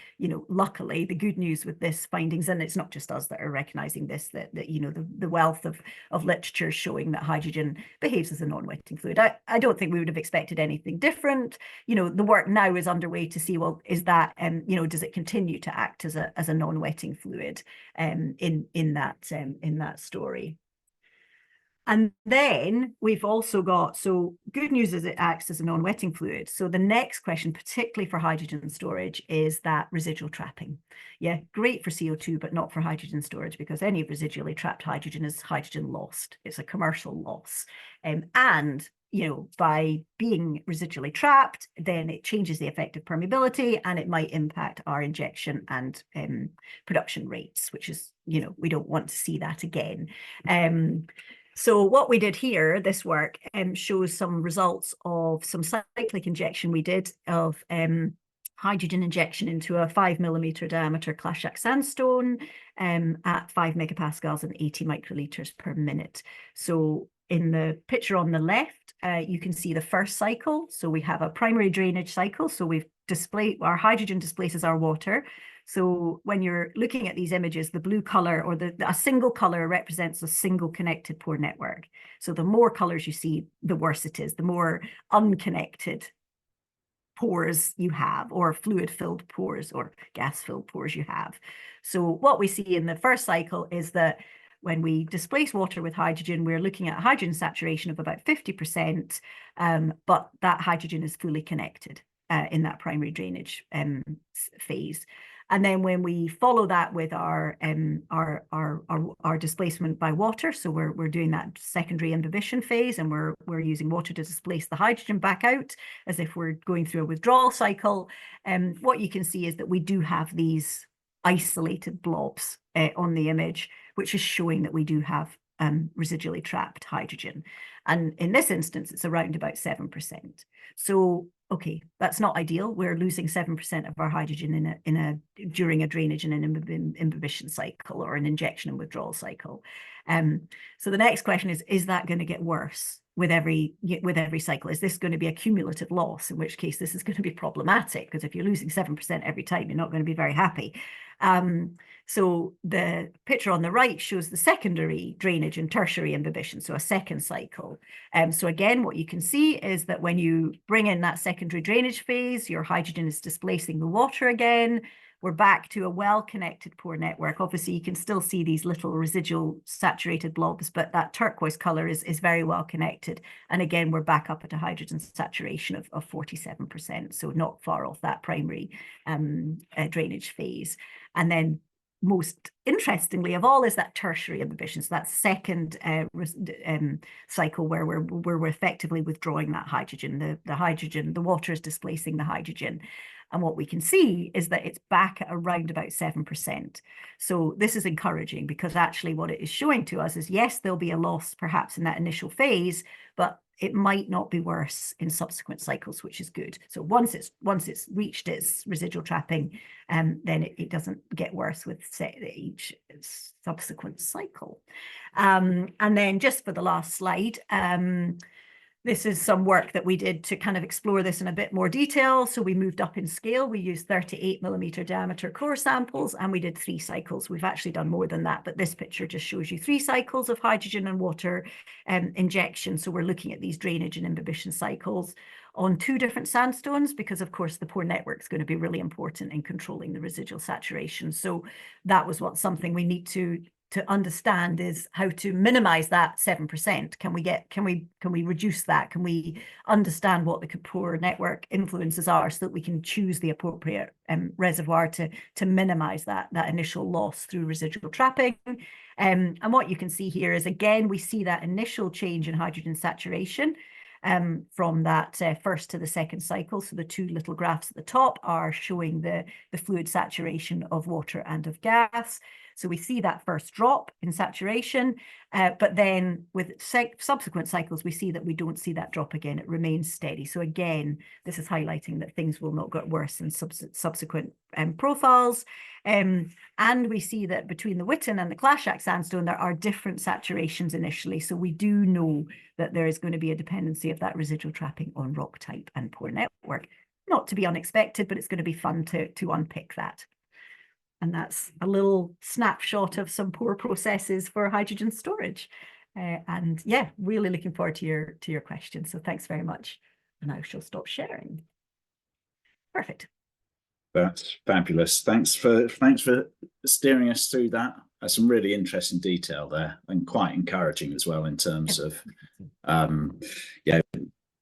luckily, the good news with this findings, and it's not just us that are recognizing this, that the wealth of literature showing that hydrogen behaves as a non-wetting fluid. I don't think we would have expected anything different. The work now is underway to see, well, is that does it continue to act as a non-wetting fluid in that story. And then we've also got, so good news is it acts as a non-wetting fluid. So the next question, particularly for hydrogen storage, is that residual trapping. Yeah, great for CO2, but not for hydrogen storage, because any residually trapped hydrogen is hydrogen lost. It's a commercial loss. And by being residually trapped, then it changes the effective permeability and it might impact our injection and production rates, which is, we don't want to see that again. So what we did here, this work shows some results of some cyclic injection we did of hydrogen injection into a 5mm diameter Clashak sandstone at 5 megapascals and 80 microliters per minute. So in the picture on the left, you can see the first cycle. So we have a primary drainage cycle. So we've our hydrogen displaces our water. So when you're looking at these images, the blue color or a single color represents a single connected pore network. So the more colors you see, the worse it is, the more unconnected pores you have, or fluid-filled pores or gas-filled pores you have. So what we see in the first cycle is that when we displace water with hydrogen, we're looking at hydrogen saturation of about 50%, but that hydrogen is fully connected in that primary drainage phase. And then when we follow that with our displacement by water, so we're doing that secondary imbibition phase, and we're using water to displace the hydrogen back out as if we're going through a withdrawal cycle. What you can see is that we do have these isolated blobs on the image, which is showing that we do have residually trapped hydrogen. And in this instance, it's around about 7%. So, okay, that's not ideal. We're losing 7% of our hydrogen during a drainage and an imbibition cycle or an injection and withdrawal cycle. So the next question is that going to get worse with every cycle? Is this going to be a cumulative loss? In which case, this is going to be problematic, because if you're losing 7% every time, you're not going to be very happy. So the picture on the right shows the secondary drainage and tertiary imbibition, so a second cycle. So again, what you can see is that when you bring in that secondary drainage phase, your hydrogen is displacing the water again. we're back to a well-connected pore network. Obviously, you can still see these little residual saturated blobs, but that turquoise color is very well connected. And again, we're back up at a hydrogen saturation of 47%, so not far off that primary drainage phase. And then most interestingly of all is that tertiary imbibition, so that second cycle where we're effectively withdrawing that hydrogen. The hydrogen, the water is displacing the hydrogen. And what we can see is that it's back at around about 7%. So this is encouraging, because actually what it is showing to us is, yes, there'll be a loss perhaps in that initial phase, but it might not be worse in subsequent cycles, which is good. So once it's reached its residual trapping, then it doesn't get worse with each subsequent cycle. And then just for the last slide, this is some work that we did to kind of explore this in a bit more detail. So we moved up in scale. We used 38mm diameter core samples, and we did 3 cycles. We've actually done more than that, but this picture just shows you 3 cycles of hydrogen and water injection. So we're looking at these drainage and imbibition cycles on 2 different sandstones, because of course the pore network is going to be really important in controlling the residual saturation. So that was something we need to understand, is how to minimize that 7%. Can we reduce that? Can we understand what the pore network influences are, so that we can choose the appropriate reservoir to minimize that initial loss through residual trapping? And what you can see here is, again, we see that initial change in hydrogen saturation from that first to the second cycle. So the 2 little graphs at the top are showing the fluid saturation of water and of gas. So we see that first drop in saturation, but then with subsequent cycles, we see that we don't see that drop again. It remains steady. So again, this is highlighting that things will not get worse in subsequent profiles. And we see that between the Witten and the Clashak sandstone, there are different saturations initially. So we do know that there is going to be a dependency of that residual trapping on rock type and pore network. Not to be unexpected, but it's going to be fun to unpick that. And that's a little snapshot of some pore processes for hydrogen storage. And yeah, really looking forward to your questions. So thanks very much. And I shall stop sharing. Perfect. That's fabulous. Thanks for steering us through that. That's some really interesting detail there, and quite encouraging as well in terms of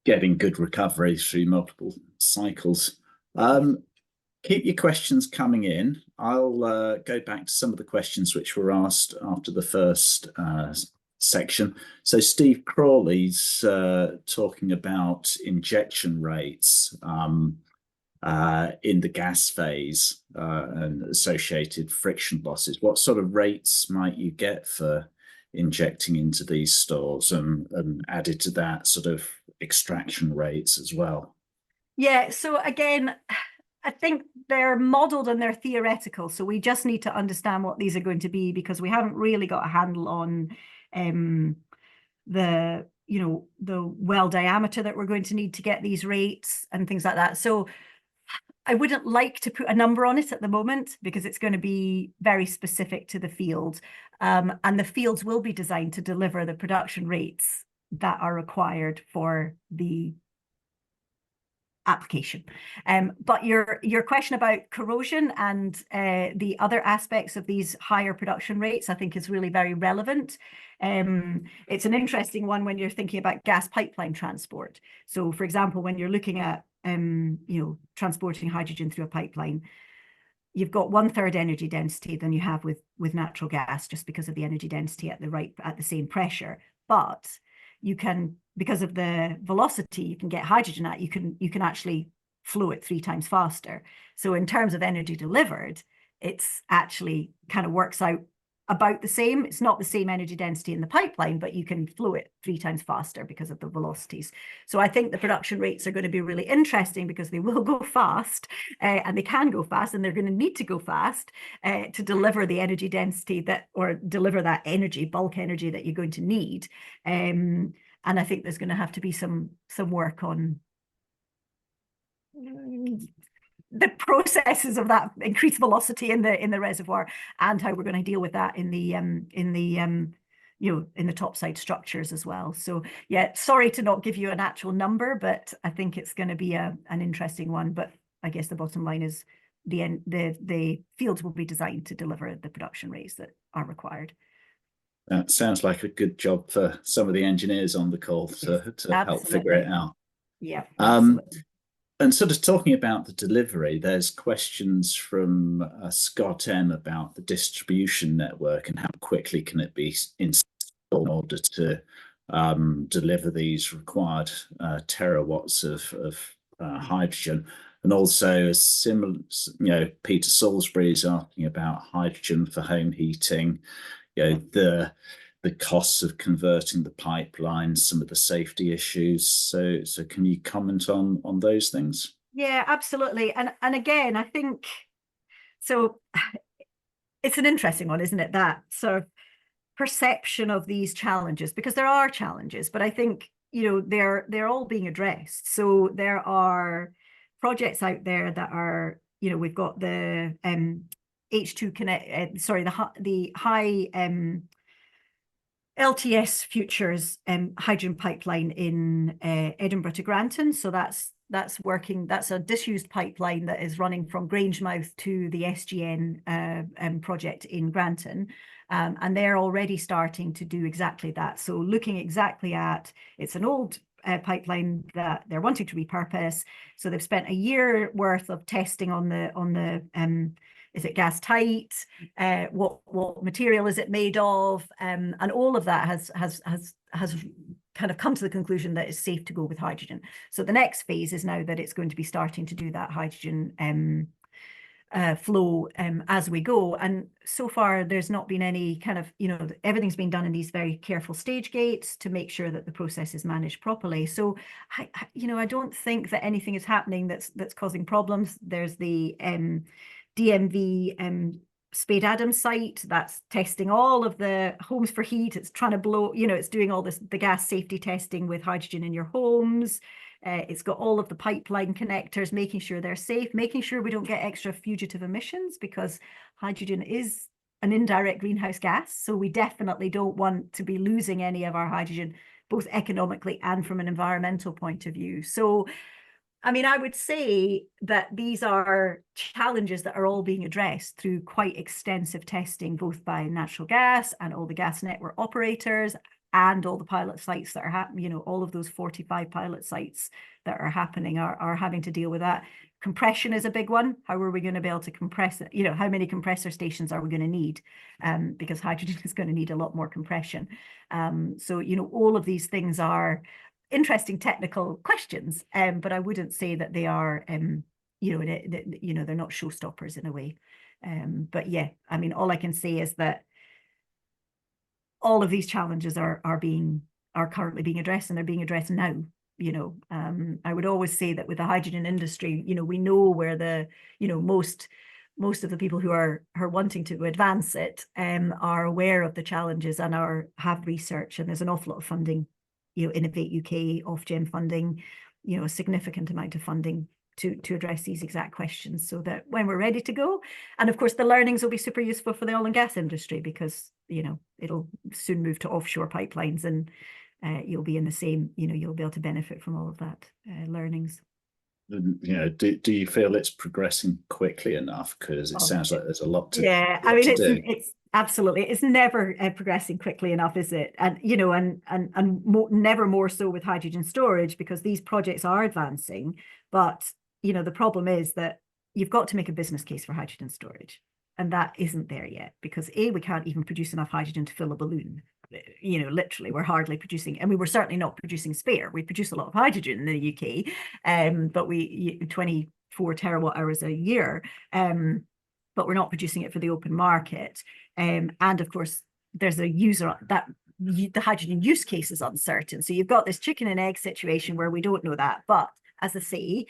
getting good recovery through multiple cycles. Keep your questions coming in. I'll go back to some of the questions which were asked after the first section. So Steve Crawley's talking about injection rates in the gas phase and associated friction losses. What sort of rates might you get for injecting into these stores, and added to that, sort of extraction rates as well? Yeah, so again, I think they're modeled and they're theoretical. So we just need to understand what these are going to be, because we haven't really got a handle on the well diameter that we're going to need to get these rates and things like that. So I wouldn't like to put a number on it at the moment, because it's going to be very specific to the field. And the fields will be designed to deliver the production rates that are required for the application. But your question about corrosion and the other aspects of these higher production rates, I think, is really very relevant. It's an interesting one when you're thinking about gas pipeline transport. So for example, when you're looking at transporting hydrogen through a pipeline, you've got 1/3 energy density than you have with natural gas, just because of the energy density at the same pressure. But you can, because of the velocity you can get hydrogen at, you can actually flow it 3 times faster. So in terms of energy delivered, it's actually kind of works out about the same. It's not the same energy density in the pipeline, but you can flow it 3 times faster because of the velocities. So I think the production rates are going to be really interesting, because they will go fast, and they can go fast, and they're going to need to go fast to deliver the energy density or deliver that energy, bulk energy, that you're going to need. And I think there's going to have to be some work on the processes of that increased velocity in the reservoir, and how we're going to deal with that in the topside structures as well. So yeah, sorry to not give you an actual number, but I think it's going to be an interesting one. But I guess the bottom line is the fields will be designed to deliver the production rates that are required. That sounds like a good job for some of the engineers on the call to help figure it out. Yeah, absolutely. And sort of talking about the delivery, there's questions from Scott M about the distribution network and how quickly can it be installed in order to deliver these required terawatts of hydrogen. And also, similar, Peter Salisbury is asking about hydrogen for home heating. The costs of converting the pipelines, some of the safety issues. So can you comment on those things? Yeah, absolutely. And again, I think so. It's an interesting one, isn't it? That sort of perception of these challenges, because there are challenges, but I think they're all being addressed. So there are projects out there that are, we've got the H2 connect, sorry, the high LTS Futures hydrogen pipeline in Edinburgh to Granton. So that's working. That's a disused pipeline that is running from Grangemouth to the SGN project in Granton. And they're already starting to do exactly that. So looking exactly at, it's an old pipeline that they're wanting to repurpose. So they've spent a year worth of testing on the is it gas tight? What material is it made of? And all of that has kind of come to the conclusion that it's safe to go with hydrogen. So the next phase is now that it's going to be starting to do that hydrogen flow as we go. And so far, there's not been any kind of, everything's been done in these very careful stage gates to make sure that the process is managed properly. So, I don't think that anything is happening that's causing problems. There's the DMV Spade Adams site that's testing all of the homes for heat. It's trying to blow, it's doing all this, the gas safety testing with hydrogen in your homes. It's got all of the pipeline connectors, making sure they're safe, making sure we don't get extra fugitive emissions, because hydrogen is an indirect greenhouse gas. So we definitely don't want to be losing any of our hydrogen, both economically and from an environmental point of view. So I mean, I would say that these are challenges that are all being addressed through quite extensive testing, both by natural gas and all the gas network operators and all the pilot sites that are happening, all of those 45 pilot sites that are happening are having to deal with that. Compression is a big one. How are we going to be able to compress it? How many compressor stations are we going to need? Because hydrogen is going to need a lot more compression. So, all of these things are interesting technical questions, but I wouldn't say that they are, they're not showstoppers in a way. But yeah, I mean, all I can say is that all of these challenges are currently being addressed, and they're being addressed now. I would always say that with the hydrogen industry, we know where the, most of the people who are wanting to advance it are aware of the challenges and have research, and there's an awful lot of funding. Innovate UK, Ofgem funding, a significant amount of funding to address these exact questions, so that when we're ready to go, and of course the learnings will be super useful for the oil and gas industry, because it'll soon move to offshore pipelines, and you'll be in the same, you'll be able to benefit from all of that learnings. Do you feel it's progressing quickly enough? Because it sounds like there's a lot to I mean, do. It's absolutely, it's never progressing quickly enough, is it? And never more so with hydrogen storage, because these projects are advancing. But the problem is that you've got to make a business case for hydrogen storage, and that isn't there yet, because we can't even produce enough hydrogen to fill a balloon. Literally, we're hardly producing, and we were certainly not producing spare. We produce a lot of hydrogen in the UK, but we 24 terawatt hours a year, but we're not producing it for the open market. And of course, there's a user that the hydrogen use case is uncertain. So you've got this chicken and egg situation where we don't know that. But as I say,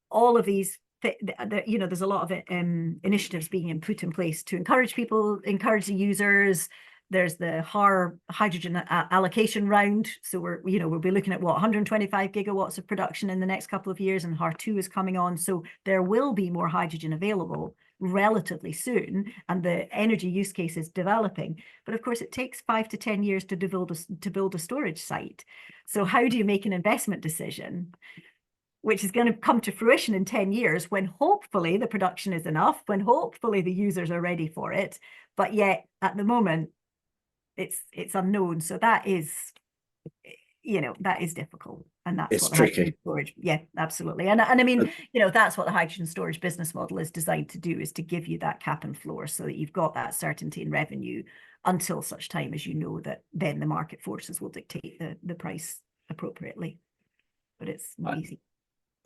all of these, there's a lot of initiatives being put in place to encourage people, encourage the users. There's the HAR hydrogen allocation round. So we'll be looking at 125 gigawatts of production in the next couple of years, and HAR2 is coming on. So there will be more hydrogen available relatively soon, and the energy use case is developing. But of course, it takes 5 to 10 years to build a storage site. So how do you make an investment decision which is going to come to fruition in 10 years when hopefully the production is enough, when hopefully the users are ready for it. But yet at the moment, it's unknown. So that is, you know, that is difficult. And that's it's what the tricky. hydrogen storage, yeah, absolutely. And I mean, you know, that's what the hydrogen storage business model is designed to do, is to give you that cap and floor so that you've got that certainty in revenue until such time as you know that then the market forces will dictate the price appropriately. But it's not easy.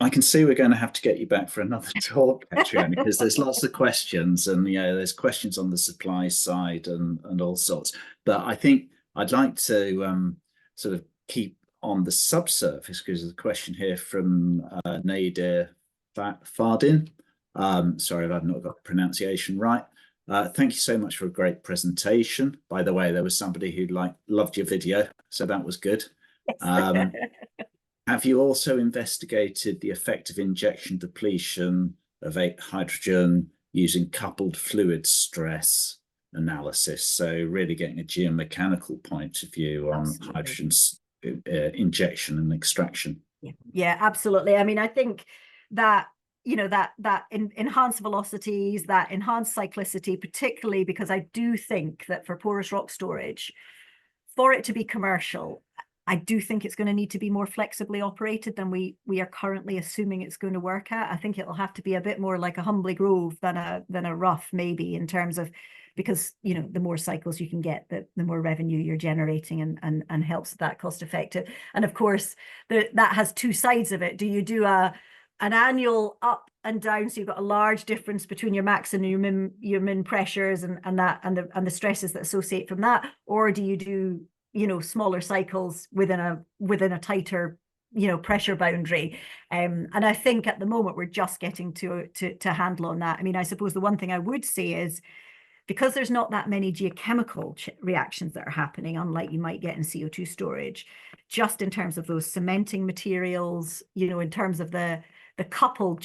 I can see we're going to have to get you back for another talk, Katriona, because there's lots of questions, and you know, there's questions on the supply side and all sorts. But I think I'd like to sort of keep on the subsurface, because there's a question here from Nadir Fardin. Sorry if I've not got the pronunciation right. Thank you so much for a great presentation. By the way, there was somebody who loved your video, so that was good. Have you also investigated the effect of injection depletion of hydrogen using coupled fluid stress analysis? So really getting a geomechanical point of view on hydrogen's injection and extraction. Yeah, absolutely. I mean, I think that, you know, that enhanced velocities, that enhanced cyclicity, particularly because I do think that for porous rock storage, for it to be commercial, I do think it's going to need to be more flexibly operated than we are currently assuming it's going to work at. I think it'll have to be a bit more like a Humbly Grove than a Rough, maybe, in terms of, because, you know, the more cycles you can get, the more revenue you're generating, and helps that cost effective. And of course, that has two sides of it. Do you do an annual up and down, so you've got a large difference between your max and your min pressures and the stresses that associate from that, or do you do, you know, smaller cycles within a tighter, you know, pressure boundary? And I think at the moment we're just getting to handle on that. I mean, I suppose the one thing I would say is, because there's not that many geochemical reactions that are happening, unlike you might get in CO2 storage, just in terms of those cementing materials, you know, in terms of the coupled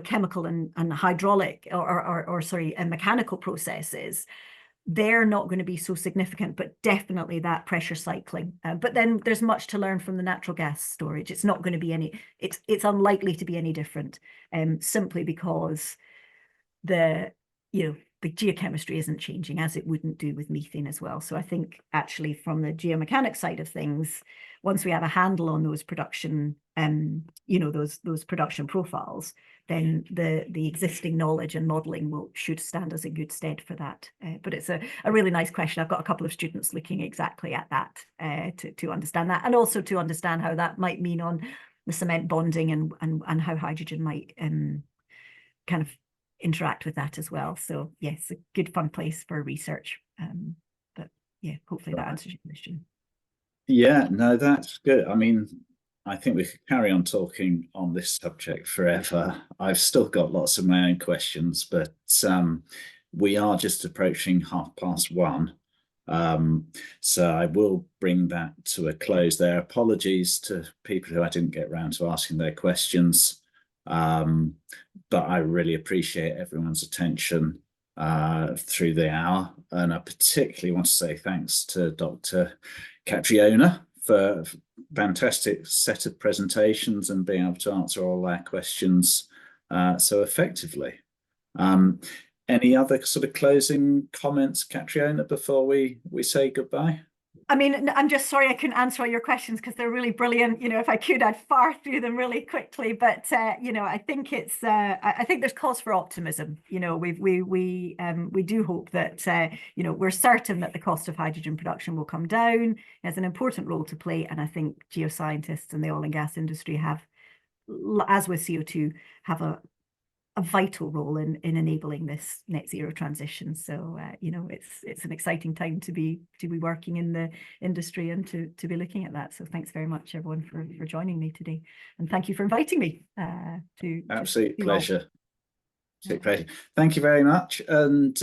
chemical and hydraulic and mechanical processes, they're not going to be so significant, but definitely that pressure cycling. But then there's much to learn from the natural gas storage. It's not going to be it's unlikely to be any different, simply because the geochemistry isn't changing, as it wouldn't do with methane as well. So I think actually from the geomechanic side of things, once we have a handle on those production, those production profiles, then the existing knowledge and modelling should stand us in good stead for that. But it's a really nice question. I've got a couple of students looking exactly at that to understand that, and also to understand how that might mean on the cement bonding and how hydrogen might kind of interact with that as well. So yes, a good fun place for research. But yeah, hopefully that answers your question. Yeah, no, that's good. I mean, I think we could carry on talking on this subject forever. I've still got lots of my own questions, but we are just approaching 1:30. So I will bring that to a close there. Apologies to people who I didn't get around to asking their questions. But I really appreciate everyone's attention through the hour. And I particularly want to say thanks to Dr. Katriona for a fantastic set of presentations and being able to answer all our questions so effectively. Any other sort of closing comments, Katriona, before we say goodbye? I mean, I'm just sorry I couldn't answer all your questions because they're really brilliant. You know, if I could, I'd fire through them really quickly. But you know, I think it's I think there's cause for optimism. You know, we do hope that you know, we're certain that the cost of hydrogen production will come down. It has an important role to play, and I think geoscientists and the oil and gas industry have, as with CO2, have a vital role in enabling this net zero transition. So you know, it's an exciting time to be working in the industry and to be looking at that. So thanks very much, everyone, for joining me today, and thank you for inviting me. Absolute pleasure. Absolute pleasure. Thank you very much, and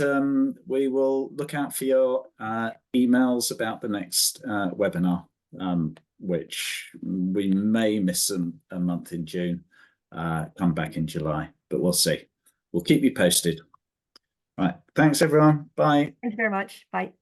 we will look out for your emails about the next webinar, which we may miss a month in June, come back in July. But we'll see. We'll keep you posted. Right. Thanks, everyone. Bye. Thank you very much. Bye.